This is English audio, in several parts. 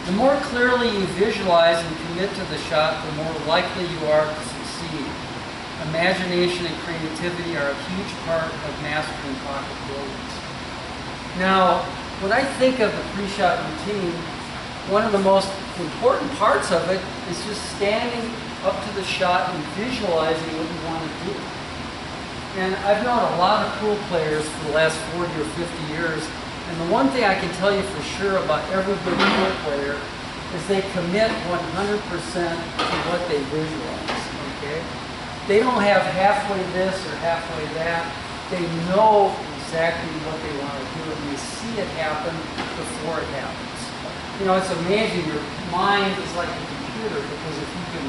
The more clearly you visualize and commit to the shot, the more likely you are to succeed. Imagination and creativity are a huge part of mastering pocket billiards. Now, when I think of the pre-shot routine, one of the most important parts of it is just standing up to the shot and visualizing what you want to do. And I've known a lot of pool players for the last 40 or 50 years, and the one thing I can tell you for sure about every good pool player is they commit 100% to what they visualize, okay? They don't have halfway this or halfway that. They know exactly what they want to do, and they see it happen before it happens. You know, it's amazing. Your mind is like a computer, because if you can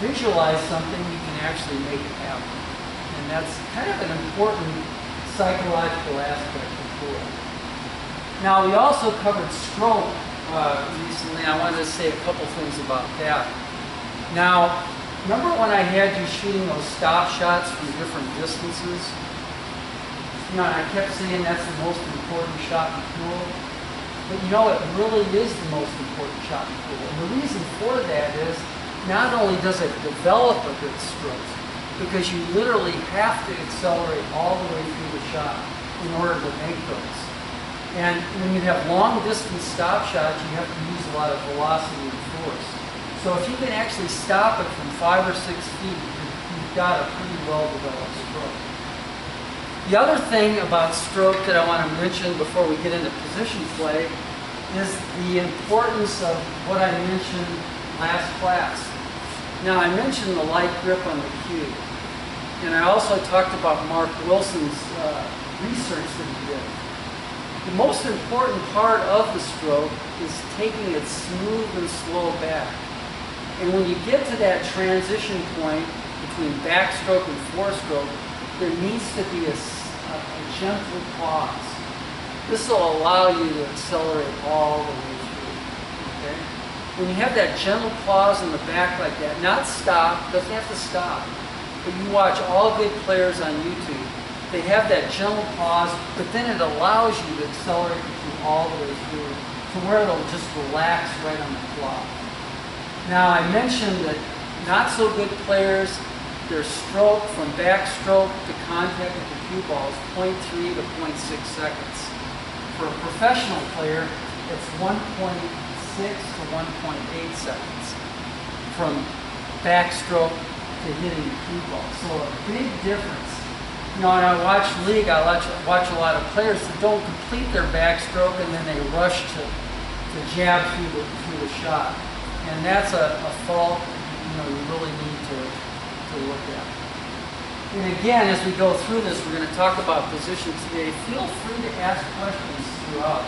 visualize something, you can actually make it happen. And that's kind of an important psychological aspect of pool. Now, we also covered stroke recently. I wanted to say a couple things about that. Now, remember when I had you shooting those stop shots from different distances? You know, and I kept saying that's the most important shot in pool. But you know, it really is the most important shot in pool. And the reason for that is, not only does it develop a good stroke, because you literally have to accelerate all the way through the shot in order to make those. And when you have long distance stop shots, you have to use a lot of velocity and force. So if you can actually stop it from 5 or 6 feet, you've got a pretty well developed stroke. The other thing about stroke that I want to mention before we get into position play is the importance of what I mentioned last class. Now, I mentioned the light grip on the cue, and I also talked about Mark Wilson's research that he did. The most important part of the stroke is taking it smooth and slow back. And when you get to that transition point between backstroke and forestroke, there needs to be a gentle pause. This will allow you to accelerate all the way through. Okay? When you have that gentle pause in the back like that, not stop, doesn't have to stop, but you watch all good players on YouTube, they have that gentle pause, but then it allows you to accelerate the cue all the way through to where it'll just relax right on the clock. Now, I mentioned that not so good players, their stroke from backstroke to contact with the cue ball is 0.3 to 0.6 seconds. For a professional player, it's 1.6 to 1.8 seconds from backstroke to hitting the cue ball. So a big difference. You know, when I watch league, I watch a lot of players that don't complete their backstroke and then they rush to jab through the shot. And that's a fault, you know, you really need to look at. And again, as we go through this, we're going to talk about position today. Feel free to ask questions throughout.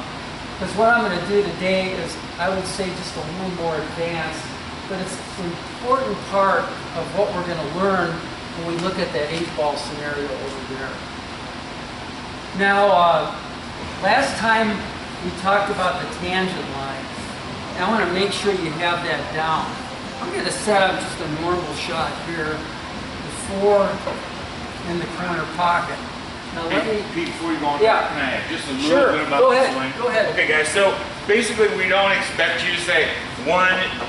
Because what I'm going to do today is, I would say, just a little more advanced, but it's an important part of what we're going to learn when we look at that 8-ball scenario over there. Now, last time we talked about the tangent line. And I want to make sure you have that down. I'm going to set up just a normal shot here, the 4 in the corner pocket. Now let me... Pete, before you go on, yeah. Can I add just a little bit about the swing? Go ahead. Okay, guys, so basically we don't expect you to say 1,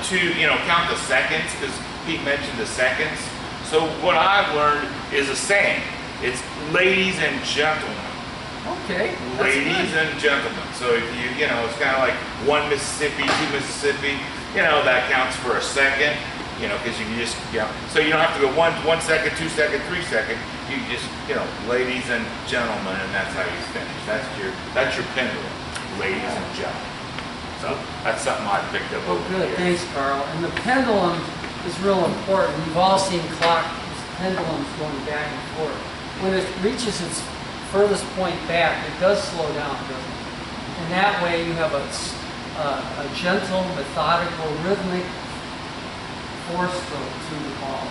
2, you know, count the seconds, because Pete mentioned the seconds. So what I've learned is a saying. It's ladies and gentlemen. Okay. Ladies and gentlemen. So if you know, it's kind of like 1 Mississippi, 2 Mississippi, you know, that counts for a second, you know, because you just, you know, so you don't have to go 1 second, 2 second, 3 second. You just, you know, ladies and gentlemen, and that's how you finish. That's your pendulum, ladies and gentlemen. So that's something I picked up over good. here. Thanks, Carl. And the pendulum is real important. We've all seen pendulums going back and forth. When it reaches its furthest point back, it does slow down, doesn't it? And that way you have a gentle, methodical, rhythmic forestroke through the ball.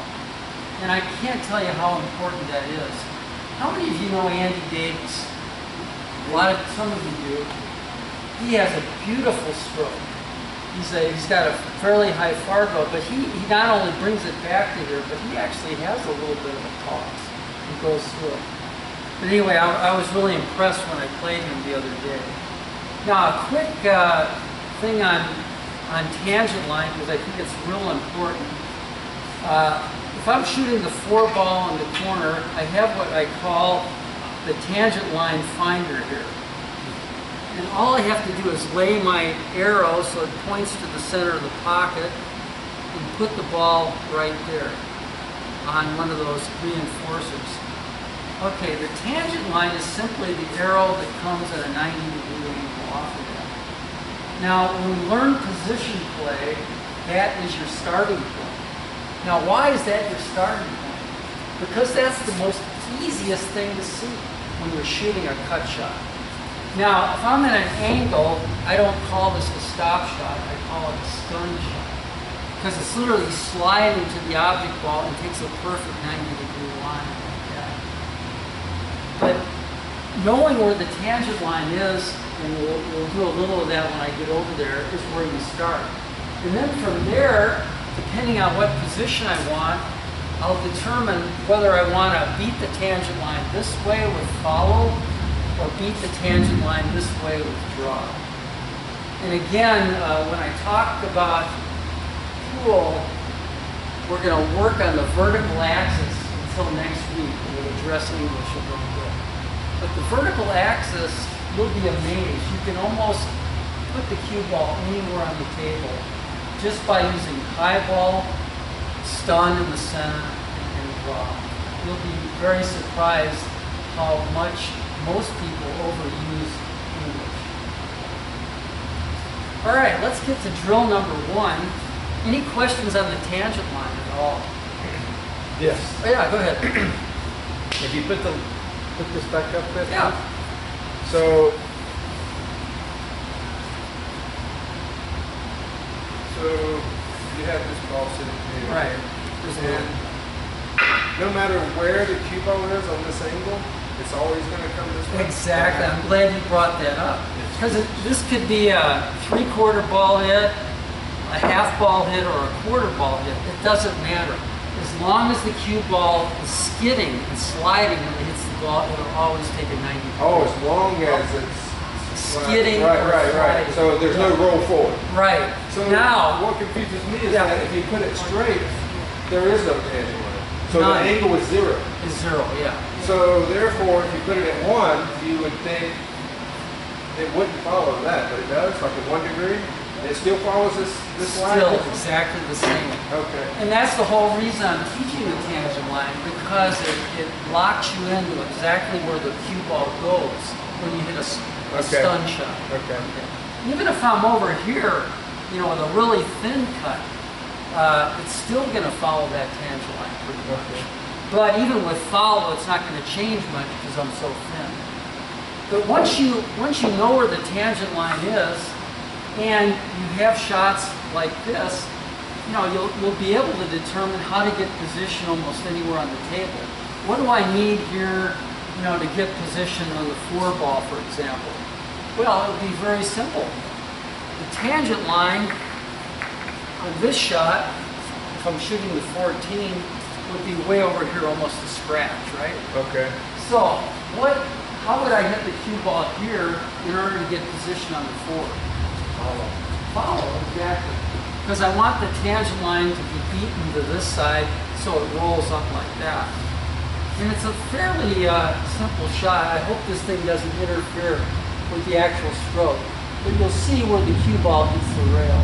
And I can't tell you how important that is. How many of you know Andy Davis? Some of you do. He has a beautiful stroke. He's got a fairly high Fargo, but he not only brings it back to here, but he actually has a little bit of a toss and goes through it. But anyway, I was really impressed when I played him the other day. Now, a quick thing on on tangent line because I think it's real important. If I'm shooting the 4 ball in the corner, I have what I call the tangent line finder here. And all I have to do is lay my arrow so it points to the center of the pocket and put the ball right there on one of those reinforcers. Okay, the tangent line is simply the arrow that comes at a 90-degree angle off of that. Now, when we learn position play, that is your starting point. Now, why is that your starting point? Because that's the most easiest thing to see when you're shooting a cut shot. Now, if I'm at an angle, I don't call this a stop shot, I call it a stun shot. Because it's literally sliding to the object ball and takes a perfect 90-degree line like that. But knowing where the tangent line is, and we'll do a little of that when I get over there, is where you start. And then from there, depending on what position I want, I'll determine whether I want to beat the tangent line this way with follow, or beat the tangent line this way with draw. And again, when I talk about pool, we're going to work on the vertical axis until next week, and we'll address English a little bit. But the vertical axis, you'll be amazed. You can almost put the cue ball anywhere on the table just by using high ball, stun in the center, and draw. You'll be very surprised how much most people overuse English. All right, let's get to drill number 1. Any questions on the tangent line at all? Yes. Oh, yeah, go ahead. If you put this back up there. Yeah. So you have this ball sitting here. Right. And no matter where the cue ball is on this angle, it's always going to come this way. Exactly. I'm glad you brought that up. Because this could be a 3/4 ball hit, a half ball hit, or a 1/4 ball hit. It doesn't matter. As long as the cue ball is skidding and sliding when it hits the ball, it'll always take a 90 degree. Oh, as long as it's skidding right, or right. sliding. So there's no roll forward. Right. So now, what confuses me is yeah. that if you put it straight, there is no tangent line. So None. the angle is 0. is 0, yeah. So therefore, if you put it at 1, you would think it wouldn't follow that, but it does, like at 1 degree. It still follows this line. Still exactly the same. Okay. And that's the whole reason I'm teaching the tangent line, because it locks you into exactly where the cue ball goes when you hit a stun shot. Okay. Even if I'm over here, you know, with a really thin cut, it's still going to follow that tangent line pretty much. Okay. But even with follow, it's not going to change much because I'm so thin. But once you know where the tangent line is, and you have shots like this, you know, you'll be able to determine how to get position almost anywhere on the table. What do I need here, you know, to get position on the 4 ball, for example? Well, it would be very simple. The tangent line on this shot, if I'm shooting the 14, would be way over here, almost a scratch, right? Okay. So, how would I hit the cue ball here in order to get position on the 4? Follow, exactly. Because I want the tangent line to be beaten to this side so it rolls up like that. And it's a fairly simple shot. I hope this thing doesn't interfere with the actual stroke. But you'll see where the cue ball hits the rail.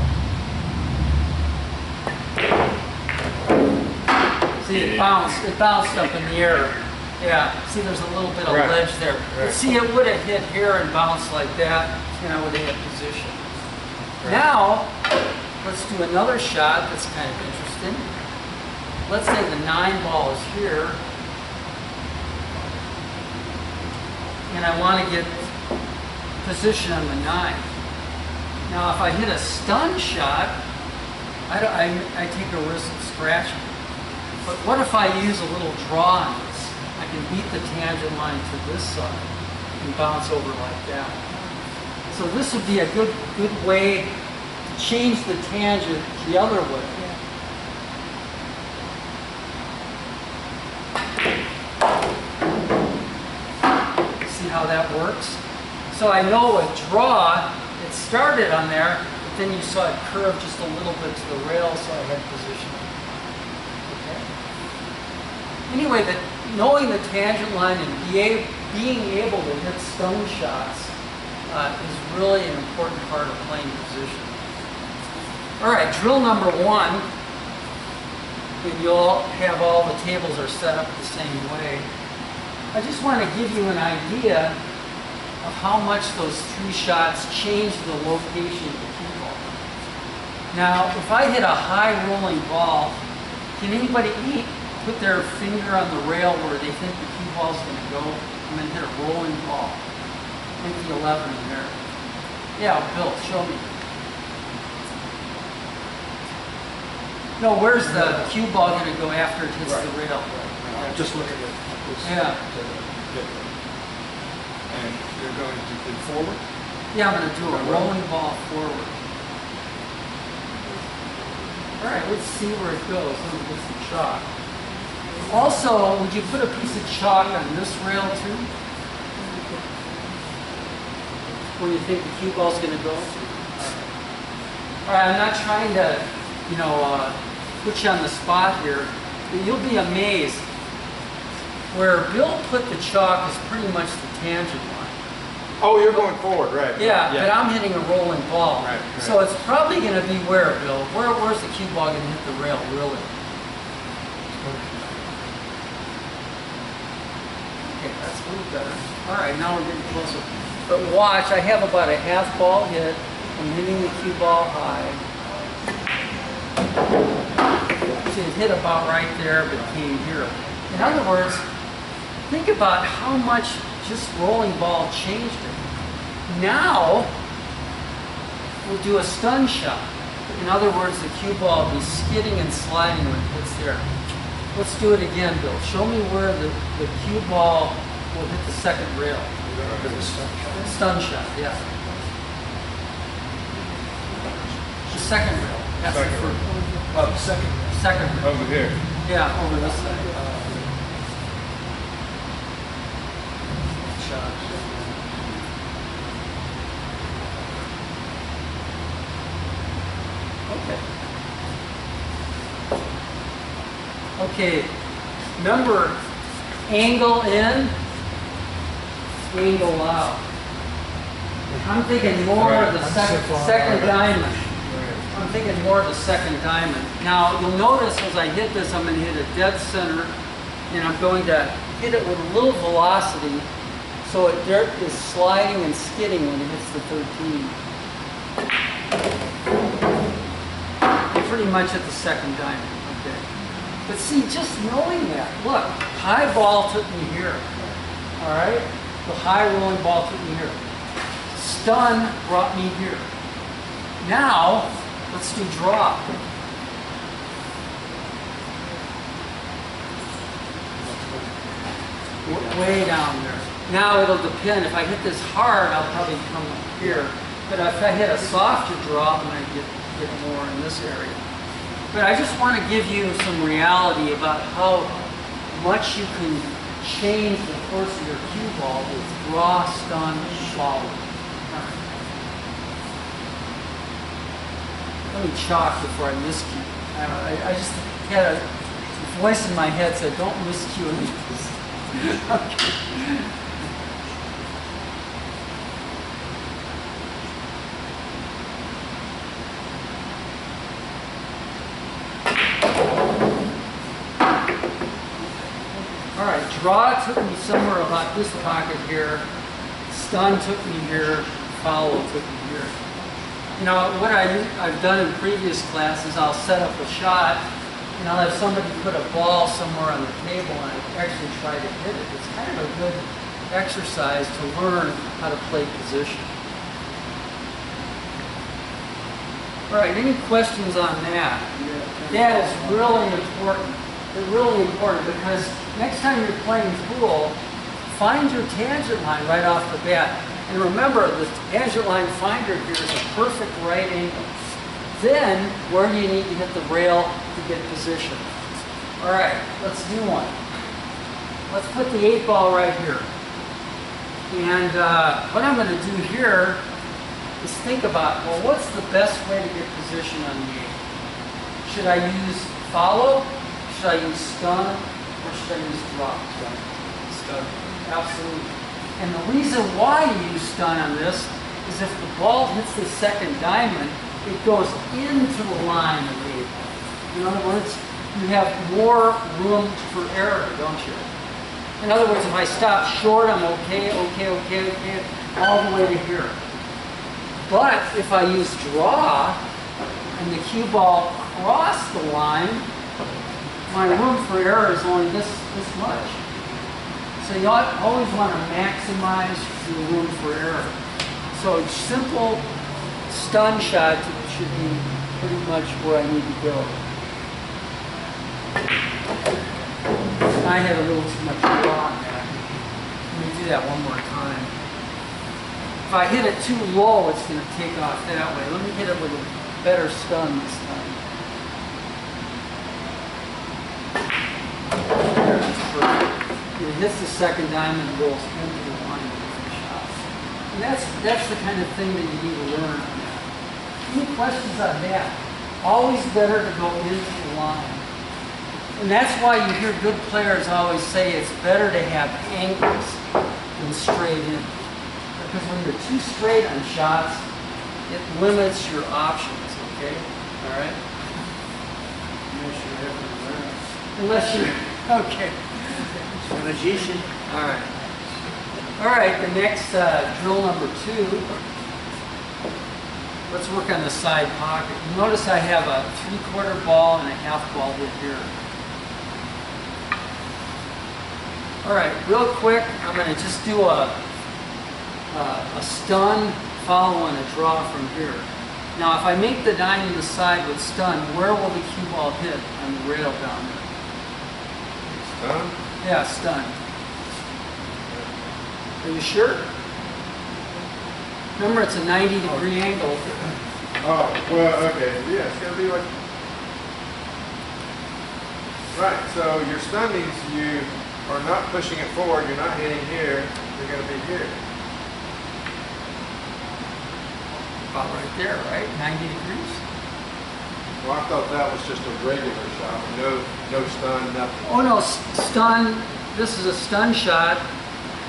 See, it bounced up in the air. Yeah, see there's a little bit of ledge there. But see, it would have hit here and bounced like that, and I would have hit position. Now, let's do another shot that's kind of interesting. Let's say the 9 ball is here, and I want to get position on the 9. Now, if I hit a stun shot, I take a risk of scratching. But what if I use a little draw on this? I can beat the tangent line to this side and bounce over like that. So this would be a good way to change the tangent the other way. See how that works? So I know with draw, it started on there, but but then you saw it curve just a little bit to the rail, so I had position. Okay. Anyway, knowing the tangent line and being able to hit stone shots is really an important part of playing position. All right, drill number 1, and you'll have all the tables are set up the same way. I just want to give you an idea of how much those 3 shots change the location of the cue ball. Now, if I hit a high rolling ball, can anybody put their finger on the rail where they think the cue ball is going to go? I'm going to hit a rolling ball. Empty 11 in there. Yeah, Bill, show me. No, where's the cue ball going to go after it hits the rail? I'm just looking at this. Yeah. And you're going to do forward? Yeah, I'm going to do a rolling ball forward. All right, let's see where it goes. Let me get some chalk. Also, would you put a piece of chalk on this rail too? Where you think the cue ball's going to go? All right, I'm not trying to, put you on the spot here, but you'll be amazed. Where Bill put the chalk is pretty much the tangent line. Oh, you're going forward, right? Yeah, but I'm hitting a rolling ball. Right. So it's probably going to be where, Bill? Where's the cue ball going to hit the rail, really? Okay, that's a little better. All right, now we're getting closer. But watch, I have about a half ball hit. I'm hitting the cue ball high. See, it hit about right there, but came here. In other words, think about how much just rolling ball changed it. Now, we'll do a stun shot. In other words, the cue ball will be skidding and sliding when it hits there. Let's do it again, Bill. Show me where the cue ball will hit the second rail. Stun shot, yeah. The second rail. That's the first. Oh, the second. Second rail. Over here. Yeah, over this side. Shot. Okay. Okay. Remember, angle in, angle out. I'm thinking more of the second diamond. I'm thinking more of the second diamond. Now, you'll notice as I hit this, I'm going to hit a dead center, and I'm going to hit it with a little velocity, so it is sliding and skidding when it hits the 13. And pretty much at the second diamond. Okay. But see, just knowing that, look, high ball took me here. All right? The high rolling ball took me here. Stun brought me here. Now, let's do drop. Way down there. Now it'll depend. If I hit this hard, I'll probably come up here. But if I hit a softer drop, I might get more in this area. But I just want to give you some reality about how much you can change the course of your cue ball with draw, stun, follow. Let me chalk before I miscue. I just had a voice in my head said, don't miscue any of this. Okay. All right, draw took me somewhere about this pocket here. Stun took me here. Follow took me here. You know, what I've done in previous classes, I'll set up a shot, and I'll have somebody put a ball somewhere on the table, and I actually try to hit it. It's kind of a good exercise to learn how to play position. All right, any questions on that? That is really important. It's really important because next time you're playing pool, find your tangent line right off the bat. And remember, the tangent line finder here is a perfect right angle. Then, where do you need to hit the rail to get position? All right, let's do one. Let's put the 8 ball right here. And what I'm going to do here is think about, well, what's the best way to get position on the 8? Should I use follow? Should I use stun? Or should I use drop? Stun. Absolutely. And the reason why you use stun on this is if the ball hits the second diamond, it goes into the line of the 8. In other words, you have more room for error, don't you? In other words, if I stop short, I'm okay, all the way to here. But if I use draw and the cue ball crossed the line, my room for error is only this much. So you always want to maximize your room for error. So a simple stun shot should be pretty much where I need to go. I had a little too much draw on that. Let me do that one more time. If I hit it too low, it's going to take off that way. Let me hit it with a better stun this time. It hits the second diamond and goes into the line of the shot. And that's the kind of thing that you need to learn on that. Any questions on that? Always better to go into the line. And that's why you hear good players always say it's better to have angles than straight in. Because when you're too straight on shots, it limits your options, okay? All right? Unless you're, okay. Magician. All right. All right, the next drill number 2. Let's work on the side pocket. You notice I have a 3/4 ball and a half ball hit here. All right, real quick, I'm going to just do a stun, follow, and a draw from here. Now, if I make the 9 in the side with stun, where will the cue ball hit on the rail down there? Stun? Yeah, stun. Are you sure? Remember, it's a 90-degree angle. Oh, well, okay. Yeah, it's going to be like... Right, so your stun means you are not pushing it forward, you're not hitting here, you're going to be here. About right there, right? 90 degrees. Well, I thought that was just a regular shot. No stun, nothing. Oh no, stun. This is a stun shot,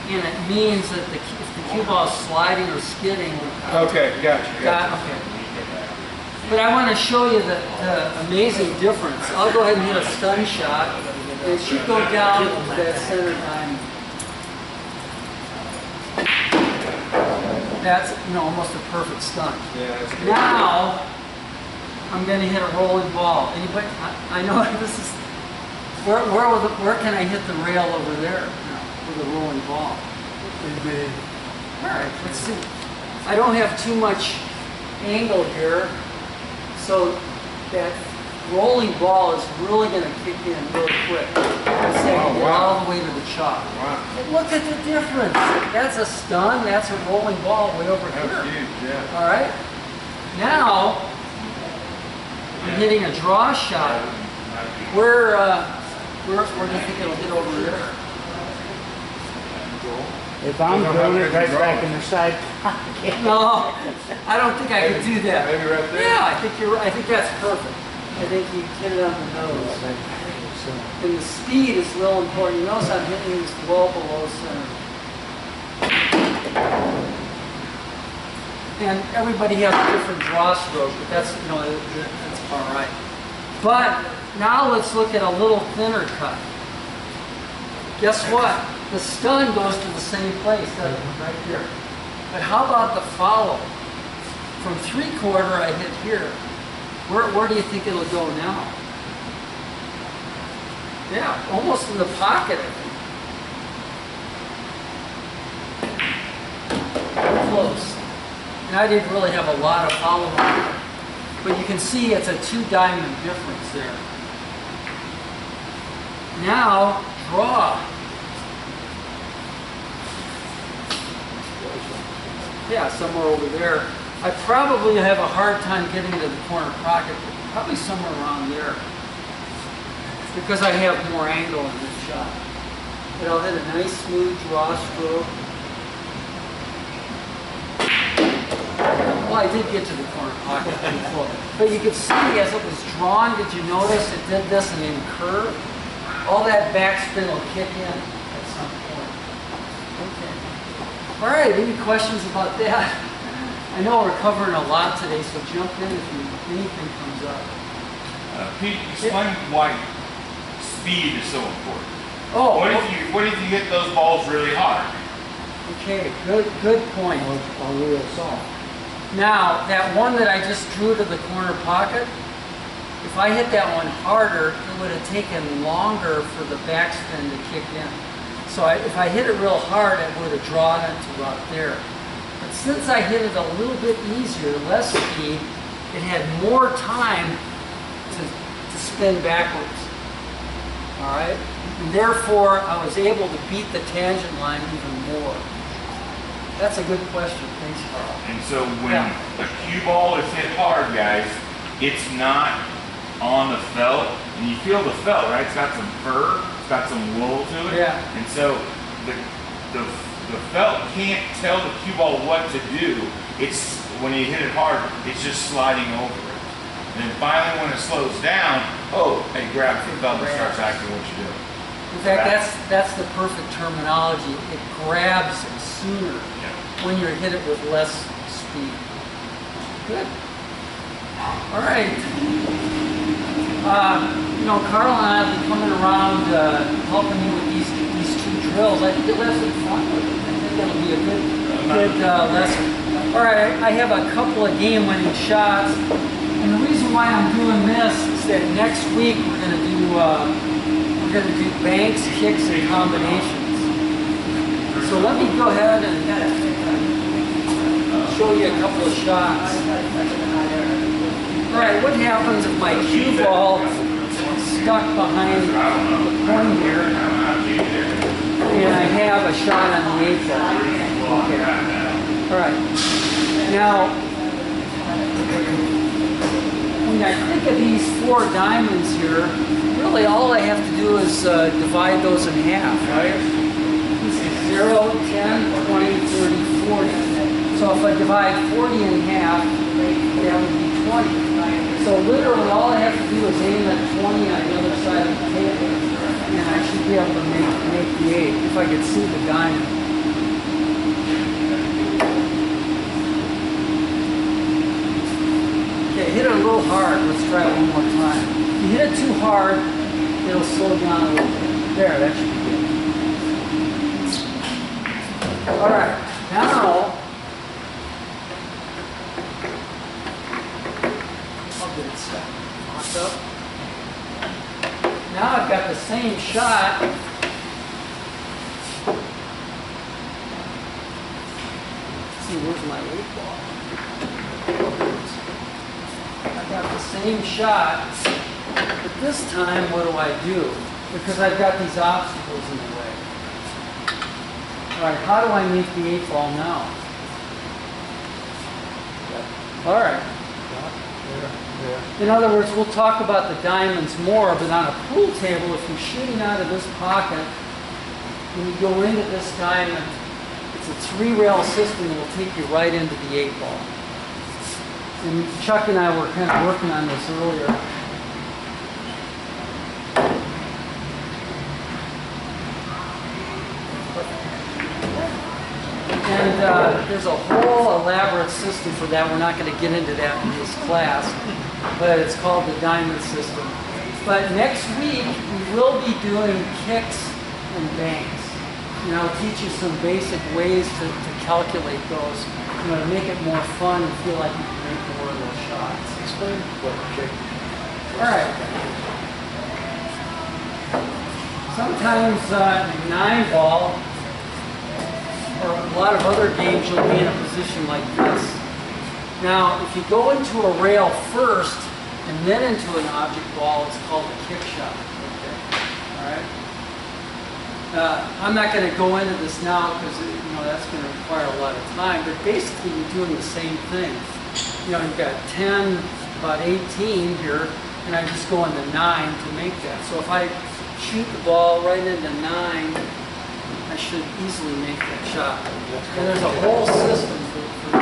and it means that if the cue ball is sliding or skidding. Okay, gotcha. Okay. But I want to show you the amazing difference. I'll go ahead and hit a stun shot. And it should go down to that center diamond. That's almost a perfect stun. Yeah, that's good. Now I'm going to hit a rolling ball. Anybody? I know this is where can I hit the rail over there with a rolling ball? All right, let's see. I don't have too much angle here, so that rolling ball is really going to kick in really quick. All the way to the chalk. Wow. But look at the difference. That's a stun. That's a rolling ball way over here. That's huge, yeah. All right. Now I'm hitting a draw shot. Where do you think it'll hit over there? If I'm doing it right back in the side pocket. No, I don't think I could do that. Maybe right there? Yeah, I think that's perfect. I think you hit it on the nose. And the speed is real important. You notice I'm hitting this well below center. And everybody has a different draw stroke, but that's all right. But now let's look at a little thinner cut. Guess what? The stun goes to the same place, doesn't it? Right here. But how about the follow? From 3/4 I hit here. Where do you think it'll go now? Yeah, almost in the pocket, I think. Close. And I didn't really have a lot of follow on it. But you can see it's a 2-diamond difference there. Now, draw. Yeah, somewhere over there. I probably have a hard time getting to the corner pocket, but probably somewhere around there. Because I have more angle in this shot. But I'll hit a nice smooth draw stroke. well, I did get to the corner pocket before. But you could see as it was drawn, did you notice it did this and then curve? All that backspin will kick in at some point. Okay. All right, any questions about that? I know we're covering a lot today, so jump in if anything comes up. Pete, explain why speed is so important. Oh, What if you hit those balls really hard? okay, good point. Or real soft. Now, that one that I just drew to the corner pocket, if I hit that one harder, it would have taken longer for the backspin to kick in. So if I hit it real hard, it would have drawn it to about there. But since I hit it a little bit easier, less speed, it had more time to spin backwards. All right? And therefore, I was able to beat the tangent line even more. That's a good question. Thanks, Carl. And so when a cue ball is hit hard, guys, it's not on the felt, and you feel the felt, right? It's got some fur, it's got some wool to it. Yeah. And so the felt can't tell the cue ball what to do. It's when you hit it hard, it's just sliding over it. And then finally, when it slows down, oh, it grabs the felt and starts acting what you do. In fact, that's the perfect terminology. It grabs sooner when you hit it with less speed. Good. All right. Carl and I have been coming around helping you with these two drills. I think you'll have some fun with it. I think it'll be a good lesson. All right, I have a couple of game-winning shots, and the reason why I'm doing this is that next week we're going to do banks, kicks, and combinations. So let me go ahead and show you a couple of shots. All right, what happens if my cue ball is stuck behind the point here, and I have a shot on the 8 ball? Okay. All right. Now, when I think of these 4 diamonds here, really all I have to do is divide those in half, right? This is 0, 10, 20, 30, 40. So if I divide 40 in half, that would be 20. So literally all I have to do is aim at 20 on the other side of the table, and I should be able to make the 8 if I could see the diamond. Okay, hit it a little hard. Let's try it one more time. If you hit it too hard, it'll slow down a little bit. There, that should be good. All right, now I'll get it set. Locked up. Now I've got the same shot. Let's see, where's my 8 ball? I've got the same shot, but this time what do I do? Because I've got these obstacles in the way. All right, how do I make the 8 ball now? All right. In other words, we'll talk about the diamonds more, but on a pool table, if you're shooting out of this pocket, when you go into this diamond, it's a 3-rail system that will take you right into the 8 ball. And Chuck and I were kind of working on this earlier. And there's a whole elaborate system for that. We're not going to get into that in this class, but it's called the diamond system. But next week, we will be doing kicks and banks. I'll teach you some basic ways to calculate those, to make it more fun and feel like you can make more of those shots. Explain what kick. All right. Sometimes 9 ball, or a lot of other games, you'll be in a position like this. Now, if you go into a rail first and then into an object ball, it's called a kick shot. Okay. All right. I'm not going to go into this now because that's going to require a lot of time. But basically, you're doing the same thing. You've got 10, about 18 here, and I just go into 9 to make that. So if I shoot the ball right into 9, I should easily make that shot. And there's a whole system for